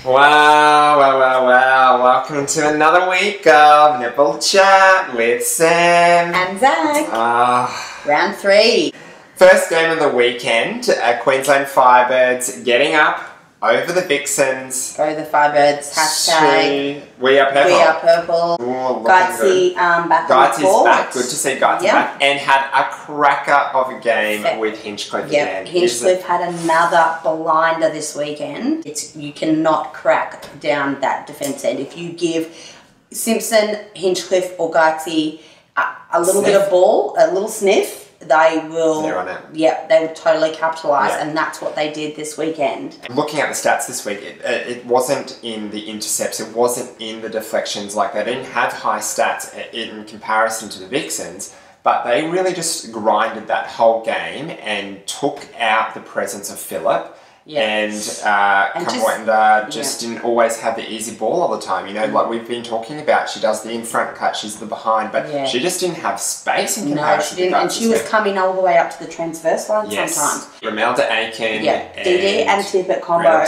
Wow. Welcome to another week of Netball Chat with Sam and Zach. Round 3. First game of the weekend, Queensland Firebirds getting up over the Vixens. Go the Firebirds, hashtag. We are purple. We are purple. Geitzy back on the court. Back, good to see Geitzy back. And had a cracker of a game with Hinchcliffe again. Hinchcliffe had another blinder this weekend. You cannot crack down that defence end. If you give Simpson, Hinchcliffe or Geitzy a little bit of ball, a little sniff, they will. They're on it. Yeah, they will totally capitalise, and that's what they did this weekend. Looking at the stats this week, it wasn't in the intercepts, it wasn't in the deflections. Like, they didn't have high stats in comparison to the Vixens, but they really just grinded that whole game and took out the presence of Phillip. And Kamwenda just didn't always have the easy ball all the time. You know, like we've been talking about, she does the in-front cut, she's the behind, but she just didn't have space in comparison. No, she didn't, and she was coming all the way up to the transverse line sometimes. Romelda Aiken. Dee and Tippett combo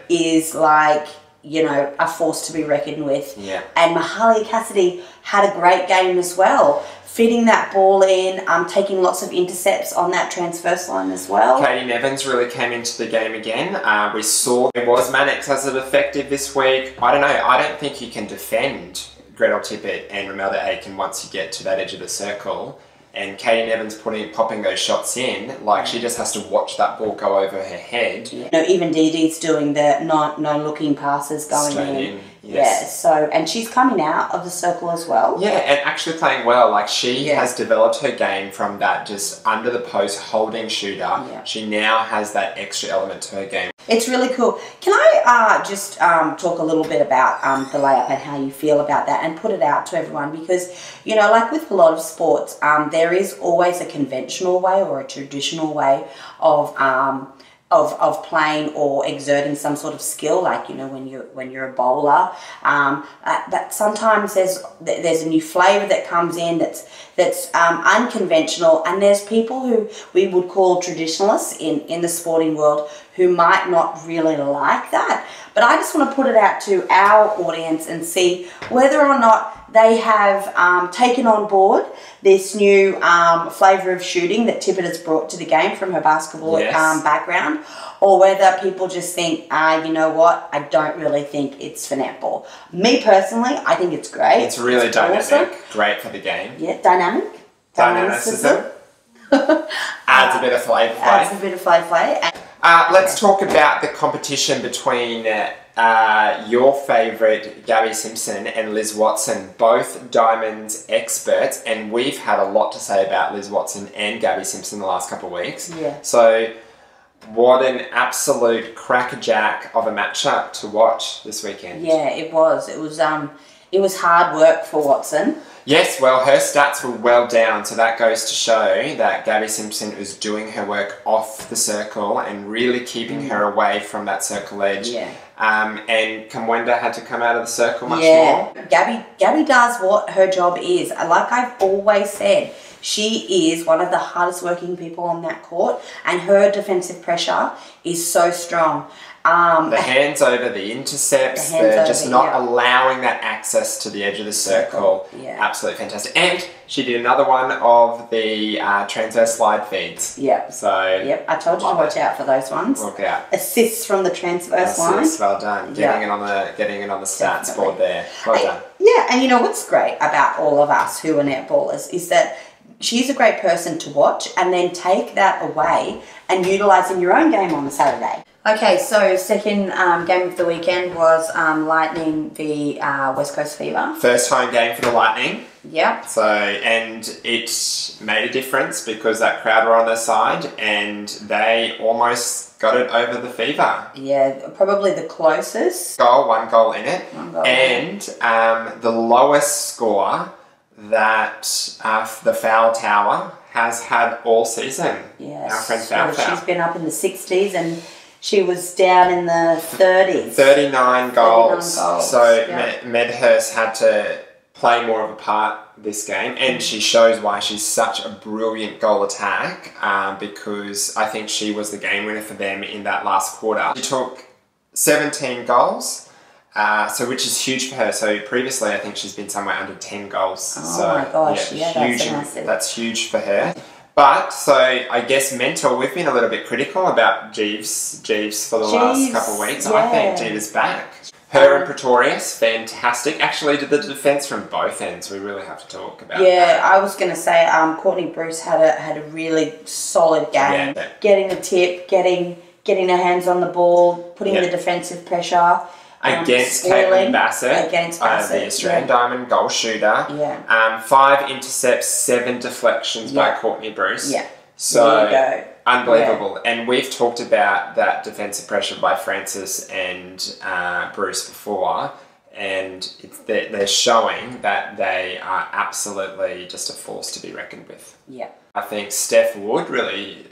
is like, you know, a force to be reckoned with. And Mahalia Cassidy had a great game as well. Fitting that ball in, taking lots of intercepts on that transverse line as well. Katie Nevins really came into the game again. We saw it was Mannix as an effective this week. I don't know. I don't think you can defend Gretel Tippett and Romelda Aiken once you get to that edge of the circle. And Katie Nevins popping those shots in, like she just has to watch that ball go over her head. No, even Dee Dee's doing the no looking passes going in. And she's coming out of the circle as well. Yeah, and actually playing well. Like, she has developed her game from that just under the post holding shooter. She now has that extra element to her game. It's really cool. Can I just talk a little bit about the layup and how you feel about that and put it out to everyone? Because, you know, like with a lot of sports, there is always a conventional way or a traditional way of playing or exerting some sort of skill, like, you know, when you're a bowler. That sometimes there's a new flavour that comes in that's unconventional, and there's people who we would call traditionalists in the sporting world who might not really like that. But I just want to put it out to our audience and see whether or not they have taken on board this new flavour of shooting that Tippett has brought to the game from her basketball background, or whether people just think, you know what, I don't really think it's for netball. Me personally, I think it's great. It's really dynamic, great for the game. Yeah, dynamicism. Adds a bit of flavour. Adds a bit of flavour. Let's talk about the competition between your favourite Gabby Simpson and Liz Watson, both Diamonds experts, and we've had a lot to say about Liz Watson and Gabby Simpson the last couple of weeks. So what an absolute crackerjack of a matchup to watch this weekend. Yeah, it was. It was hard work for Watson. Yes, well, her stats were well down, so that goes to show that Gabby Simpson was doing her work off the circle and really keeping her away from that circle edge. And Kamwenda had to come out of the circle much more. Gabby does what her job is. Like I've always said, she is one of the hardest working people on that court, and her defensive pressure is so strong. The hands over, the intercepts, they're just not allowing that access to the edge of the circle. Absolutely fantastic. And she did another one of the transverse slide feeds. So I told you to watch out for those ones. Look out. Assists from the transverse line. Well done. Getting it on the stats board there. Well done. Yeah, and you know what's great about all of us who are netballers is that she's a great person to watch and then take that away and utilise in your own game on the Saturday. Okay, so second game of the weekend was Lightning v West Coast Fever. First home game for the Lightning. Yep. So, and it made a difference because that crowd were on their side and they almost got it over the Fever. Yeah, probably the closest. One goal in it. And the lowest score that the Foul Tower has had all season. Yes. Our friend Foul Tower. She's been up in the 60s and she was down in the 30s. 39 goals. So Medhurst had to play more of a part this game, and she shows why she's such a brilliant goal attack, because I think she was the game winner for them in that last quarter. She took 17 goals. So which is huge for her. So previously, I think she's been somewhere under 10 goals. Oh so, my gosh, yeah, huge, that's massive. That's huge for her. But, so I guess mentor, we've been a little bit critical about Jeeves for the last couple of weeks. Yeah. I think Jeeves is back. Her and Pretorius, fantastic. Actually, the defence from both ends, we really have to talk about that. I was going to say, Courtney Bruce had a really solid game. Yeah. Getting the tip, getting her hands on the ball, putting the defensive pressure. Against Caitlin Bassett, the Australian Diamond goal shooter. Yeah. 5 intercepts, 7 deflections by Courtney Bruce. Yeah. So, there you go. unbelievable. Yeah. And we've talked about that defensive pressure by Francis and Bruce before, and they're showing that they are absolutely just a force to be reckoned with. Yeah. I think Steph Wood really,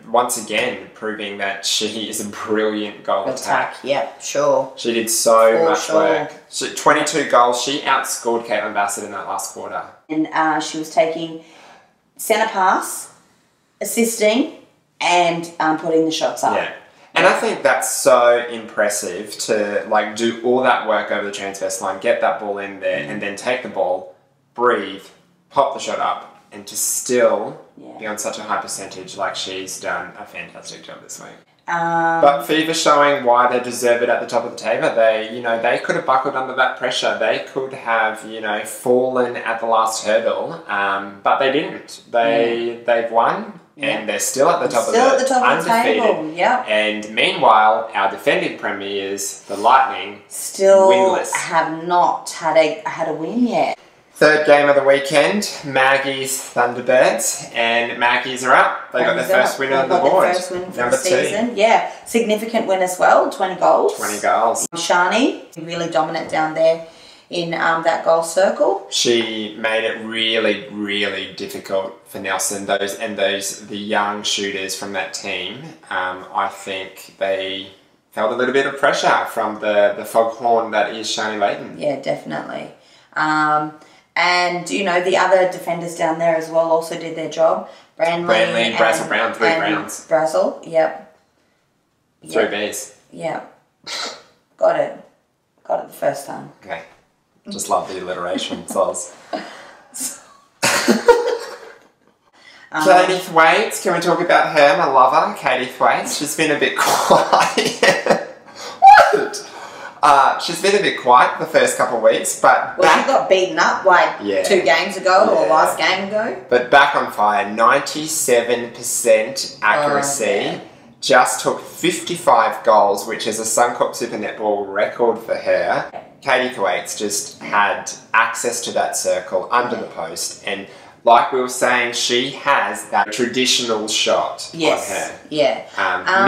once again proving that she is a brilliant goal attack. Yeah, sure. She did so much work. 22 goals. She outscored Caitlin Bassett in that last quarter. And she was taking centre pass, assisting, and putting the shots up. Yeah. And I think that's so impressive to do all that work over the transverse line, get that ball in there, and then take the ball, breathe, pop the shot up, and to still be on such a high percentage. She's done a fantastic job this week. But Fever showing why they deserve it at the top of the table. They could have buckled under that pressure. They could have, fallen at the last hurdle, but they didn't. They've won. Yeah. And they're still at the top of the table. Yeah. And meanwhile, our defending premiers, the Lightning, still winless. Have not had a win yet. Third game of the weekend, Maggie's Thunderbirds, and Maggie's are up. They got their first win on the board. First win for the season. Yeah, significant win as well. 20 goals. 20 goals. Shani, really dominant down there in that goal circle. She made it really, really difficult for Nelson. The young shooters from that team. I think they felt a little bit of pressure from the foghorn that is Shani Layton. Yeah, definitely. And, the other defenders down there as well also did their job. Branley, Brazel Brown, 3 rounds. Brazel, yep. 3 Bs. Yep. Got it the first time. Okay. Just love the alliteration, soz. Katie Thwaites, can we talk about her? My lover, Katie Thwaites. She's been a bit quiet. What? She's been a bit quiet the first couple of weeks, but she got beaten up 2 games ago or last game ago. But back on fire, 97% accuracy. Just took 55 goals, which is a Suncorp Super Netball record for her. Katie Thwaites just had access to that circle under the post, and like we were saying, she has that traditional shot on her. Yeah.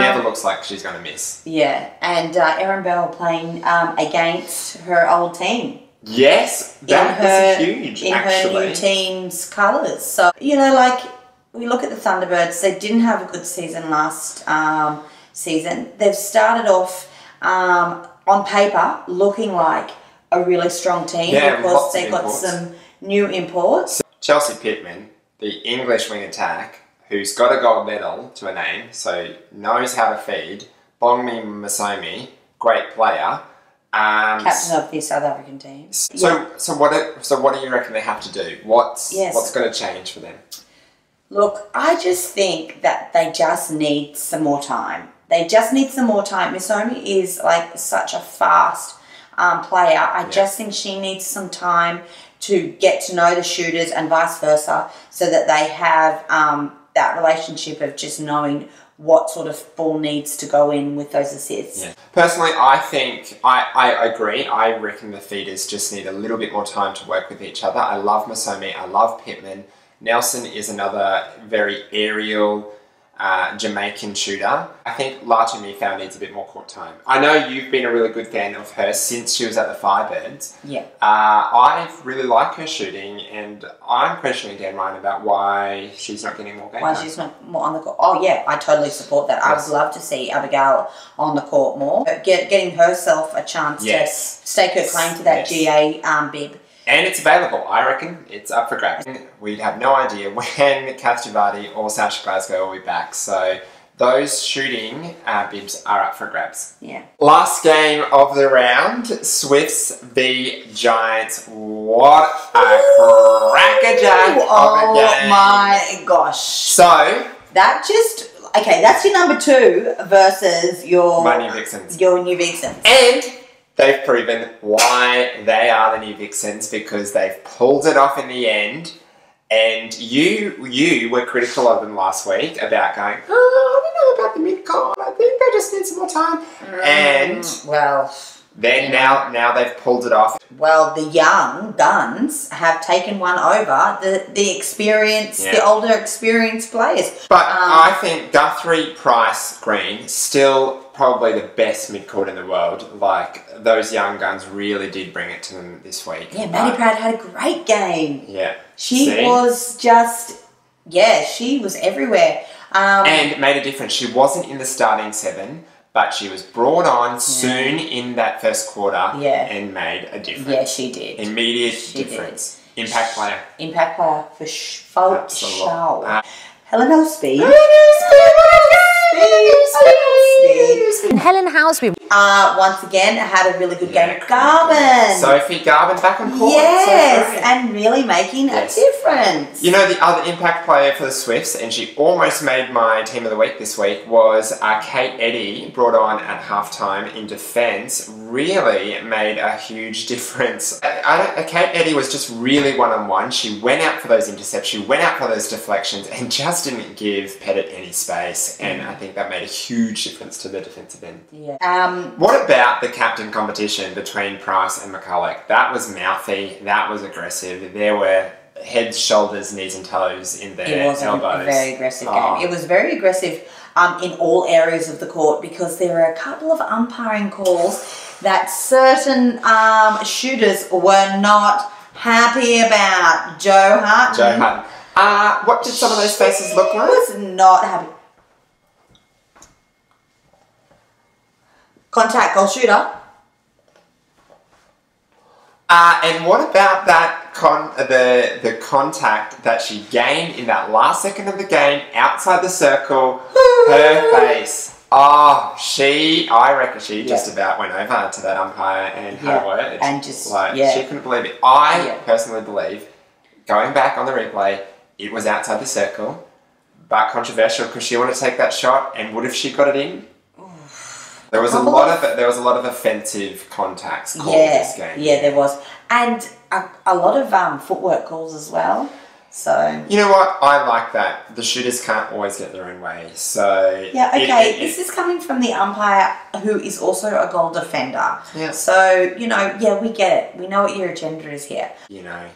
Never looks like she's going to miss. Yeah, and Erin Bell playing against her old team. Yes, that was huge, actually. In her new team's colours. So, we look at the Thunderbirds, they didn't have a good season last season. They've started off on paper looking like a really strong team because they got some new imports. Chelsea Pittman, the English wing attack, who's got a gold medal to a name, so knows how to feed. Bongmi Masomi, great player. Captain of the South African team. So what do you reckon they have to do? What's going to change for them? Look, I just think that they just need some more time. They just need some more time. Masomi is such a fast player. I just think she needs some time to get to know the shooters and vice versa, so that they have that relationship of just knowing what sort of ball needs to go in with those assists. Yeah. Personally, I think, I agree. I reckon the feeders just need a little bit more time to work with each other. I love Masomi. I love Pittman. Nelson is another very aerial Jamaican shooter. I think Latu Mifau needs a bit more court time. I know you've been a really good fan of her since she was at the Firebirds. Yeah. I really like her shooting, and I'm questioning Dan Ryan about why she's not getting more game time. Why she's not more on the court. Oh yeah, I totally support that. Yes. I would love to see Abigail on the court more. Getting herself a chance to stake her claim to that GA bib. And it's available, I reckon. It's up for grabs. We'd have no idea when Kath Javati or Sasha Glasgow will be back. So those shooting bibs are up for grabs. Yeah. Last game of the round, Swifts v Giants. What a crackerjack of a game. Oh my gosh. So, that just... Okay, that's your number 2 versus your... my New Vixens. Your New Vixens. And they've proven why they are the New Vixens, because they've pulled it off in the end. And you were critical of them last week about going, oh, I don't know about the mid-con. I think they just need some more time. And well, then now they've pulled it off. Well, the young guns have taken one over the experienced, the older experienced players. But I think Guthrie, Price, Green, still probably the best midcourt in the world. Like, those young guns really did bring it to them this week. Yeah, Maddie Pratt had a great game. Yeah. She was just, she was everywhere. And made a difference. She wasn't in the starting 7, but she was brought on soon in that first quarter and made a difference. Yeah, she did. Immediate difference. Impact player. Impact player for sure. Helen Houseby. Helen Houseby. Once again, had a really good game. Garvin. Sophie Garvin back on court. Yes, and really making a difference. You know, the other impact player for the Swifts, and she almost made my team of the week this week, was Kate Eddy, brought on at halftime in defence. Really made a huge difference. Kate Eddy was just really one-on-one. She went out for those intercepts, she went out for those deflections, and just didn't give Pettit any space. And I think that made a huge difference to the defensive end. Yeah. What about the captain competition between Price and McCulloch? That was mouthy, that was aggressive. There were heads, shoulders, knees and toes in their elbows. It was a very aggressive game. It was very aggressive in all areas of the court, because there were a couple of umpiring calls that certain shooters were not happy about. Joe Hutton. What did some of those faces look like? Was not happy. Contact, goal shooter. And what about that the contact that she gained in that last second of the game outside the circle? Her face. Oh, I reckon she just about went over to that umpire and had a word. And just, she couldn't believe it. I personally believe, going back on the replay, it was outside the circle, but controversial because she wanted to take that shot, and what if she got it in? There was a lot of offensive contacts called this game. Yeah, there was, and a lot of footwork calls as well. So you know what? I like that. The shooters can't always get their own way. So this is coming from the umpire who is also a goal defender. Yeah. So we get it. We know what your agenda is here. You know,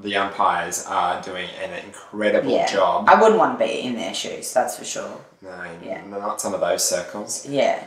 the umpires are doing an incredible job. I wouldn't want to be in their shoes. That's for sure. No, not some of those circles. Yeah.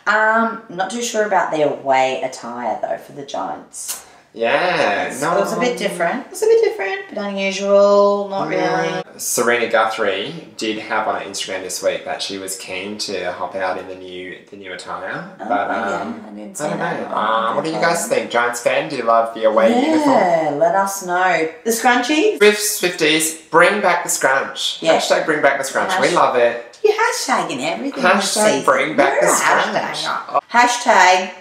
Not too sure about their away attire though for the Giants. Yeah, It was a bit different. But unusual. Not really. Serena Guthrie did have on her Instagram this week that she was keen to hop out in the new attire. I didn't see that. What do you guys think? Giants fan? Do you love the away uniform? Yeah, let us know. The scrunchie? Swifties, bring back the scrunch. Yeah. Hashtag bring back the scrunch. We love it. You're hashtagging everything. Hashtag bring back the scrunch. Hashtag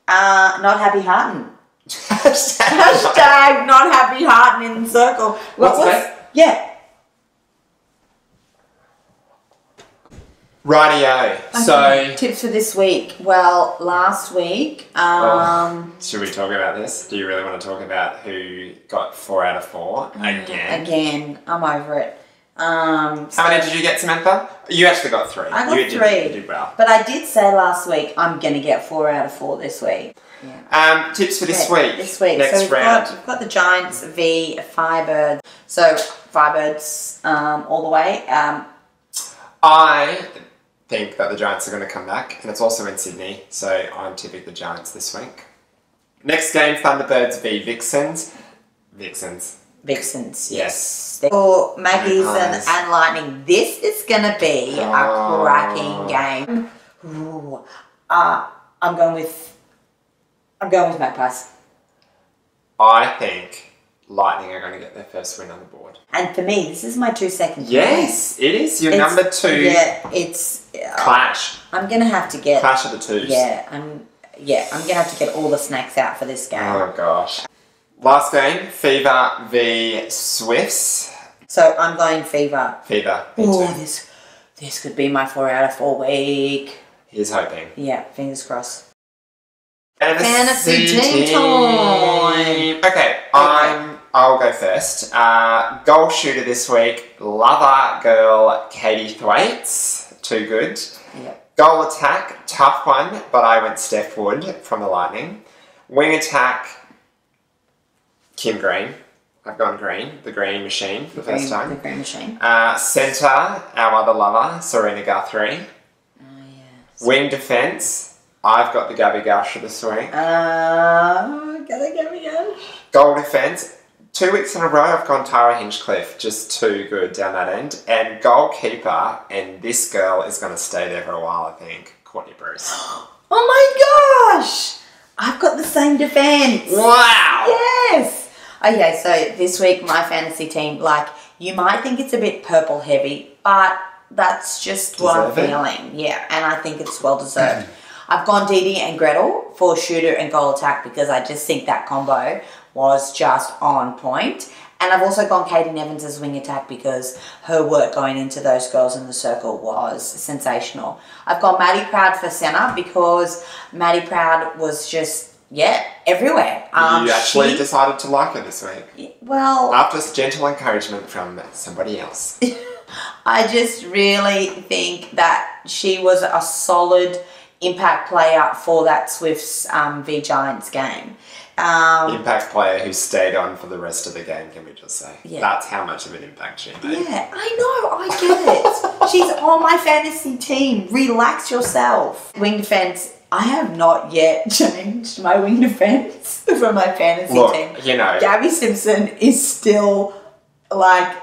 not happy Harton. Hashtag not happy Harton in the circle. What's that? Yeah. Rightio. Okay. So tips for this week. Well, last week. Should we talk about this? Do you really want to talk about who got 4 out of 4 again? Again, I'm over it. How many did you get, Samantha? You actually got 3. I got 3. You did well. But I did say last week I'm going to get 4 out of 4 this week. Yeah. Tips for this week. Next so round. We've got the Giants v Firebirds. So Firebirds all the way. I think that the Giants are going to come back, and it's also in Sydney, so I'm tipping the Giants this week. Next game, Thunderbirds v Vixens. Vixens, yes. For Maggies and Lightning, this is going to be a cracking game. Ooh. I'm going with Magpies. I think Lightning are going to get their first win on the board. And for me, this is my 2 seconds. Yes, it is your number 2. Yeah, it's clash. I'm gonna have to get clash of the twos. Yeah, I'm gonna have to get all the snacks out for this game. Oh gosh. Last game, Fever v Swifts. So I'm going Fever. Fever. Oh, this could be my 4 out of 4 week. Here's hoping. Yeah, fingers crossed. Fantasy team time. Okay, I'll go first. Goal shooter this week, lover girl Katie Thwaites. Too good. Yep. Goal attack, tough one, but I went Steph Wood from the Lightning. Wing attack, Kim Green. I've gone green, the green machine for the first time. The green machine. Centre, our other lover, Serena Guthrie. Oh, yes. Wing defence, I've got the Gabby Gusher this week. Got the Gabby Gush. Goal defence, 2 weeks in a row I've gone Tara Hinchcliffe, just too good down that end. And goalkeeper, and this girl is going to stay there for a while, I think, Courtney Bruce. Oh my gosh! I've got the same defence. Wow! Yes! Okay, so this week my fantasy team, like, you might think it's a bit purple heavy, but that's just what I'm feeling. Yeah, and I think it's well deserved. I've gone Dee Dee and Gretel for shooter and goal attack because I just think that combo was just on point. And I've also gone Katie Nevins as wing attack because her work going into those girls in the circle was sensational. I've gone Maddie Proud for centre because Maddie Proud was just, everywhere. You actually decided to like her this week. Well, after gentle encouragement from somebody else. I just really think that she was a solid impact player for that Swifts v Giants game. Impact player who stayed on for the rest of the game, can we just say? Yeah. That's how much of an impact she made. Yeah, I know, I get it. She's on my fantasy team. Relax yourself. Wing defence, I have not yet changed my wing defence for my fantasy team. You know. Gabby Simpson is still, like,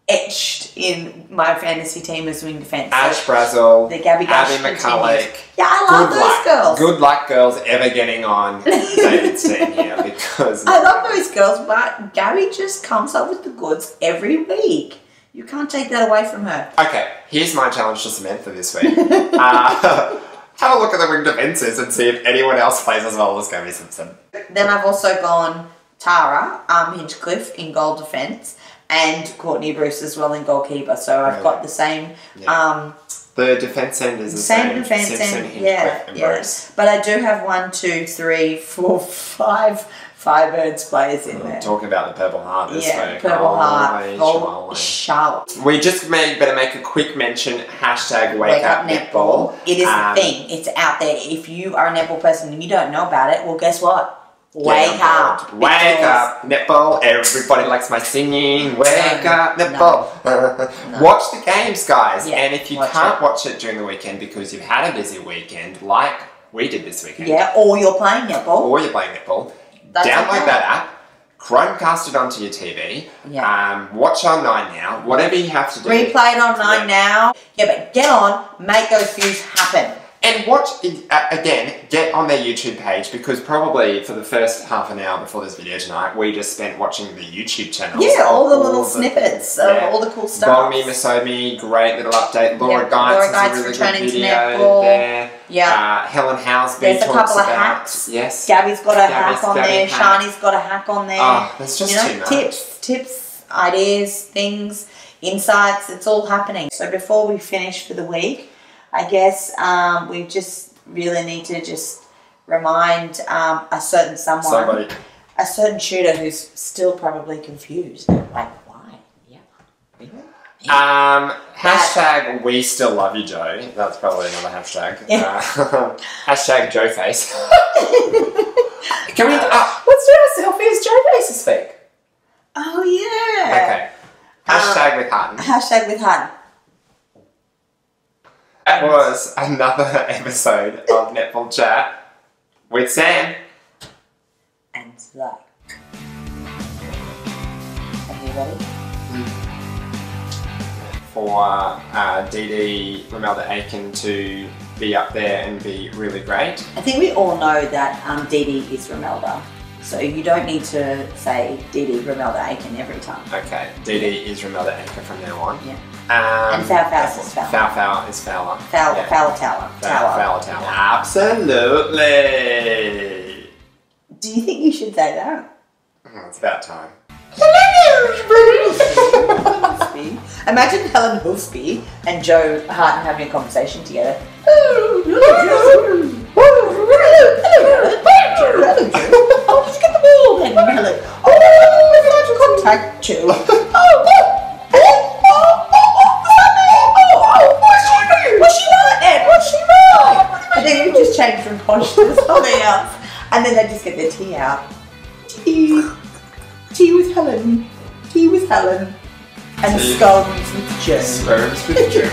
etched in my fantasy team as wing defence. Ash Brazel, the Gabby Abby McCulloch. Yeah, I love those girls. Good luck, girls, ever getting on David's team here because I love those girls, but Gabby just comes up with the goods every week. You can't take that away from her. Okay, here's my challenge to Samantha this week. Have a look at the wing defences and see if anyone else plays as well as Gabby Simpson. Then I've also gone Tara Hinchcliffe in goal defence and Courtney Bruce as well in goalkeeper. So I've got the same. Yeah. The defence end is the same. Defence Simpson, end, Hinchcliffe and Bruce. But I do have 1, 2, 3, 4, 5 Firebirds players in there. Talk about the Purple Heart this week. Purple Heart. Charlotte. We just better make a quick mention, hashtag Wake Up Netball. It is a thing. It's out there. If you are a netball person and you don't know about it, well, guess what? Wake up. Wake up, netball. Everybody likes my singing. Wake up, netball. No. Watch the games, guys. Yeah, and if you can't watch it during the weekend because you've had a busy weekend, like we did this weekend. Yeah, or you're playing netball. Download that app, Chromecast it onto your TV, watch on 9 Now, whatever you have to do. Replay it on 9 Now. Yeah, but get on, make those views happen. And watch, again, get on their YouTube page because probably for the first half an hour before this video tonight, we just spent watching the YouTube channels. Yeah, all the little snippets of all the cool stuff. Bong Me, Masomi, great little update. Laura Geitz has a really good video there. Yeah. Helen Housby There's a couple of about, hacks. Yes. Gabby's got a hack on there. Shani's got a hack on there. Oh, there's just too much. Tips, ideas, things, insights. It's all happening. So before we finish for the week, I guess we just really need to just remind a certain a certain shooter who's still probably confused. Like, why? Yeah. Really? Hashtag we still love you, Joe. That's probably another hashtag. Yeah. Hashtag Joe Face. Can we? Let's do our selfie as Joe Face this week. Oh yeah. Okay. Hashtag with Hutton. Hashtag with Hutton. That was another episode of Netball Chat with Sam and Zach. Are you ready? For Dee Dee Romelda Aiken to be up there and be really great. I think we all know that Dee Dee is Romelda. So you don't need to say Dee Romelda Aiken every time. Okay, Dee is Romelda Aiken from now on. Yeah. And foul is Fowler. Foul is Fowler. Fowler Tower. Fowler Tower. Absolutely. Do you think you should say that? It's about time. Imagine Helen Hoofsby and Joe Harton having a conversation together. Oh, just get the ball then, Helen. Oh, contact, Joe. What's she like then? And then you just change from posh to something else. And then they just get their tea out. Tea with Helen. And scones with Joe. Scones with Joe.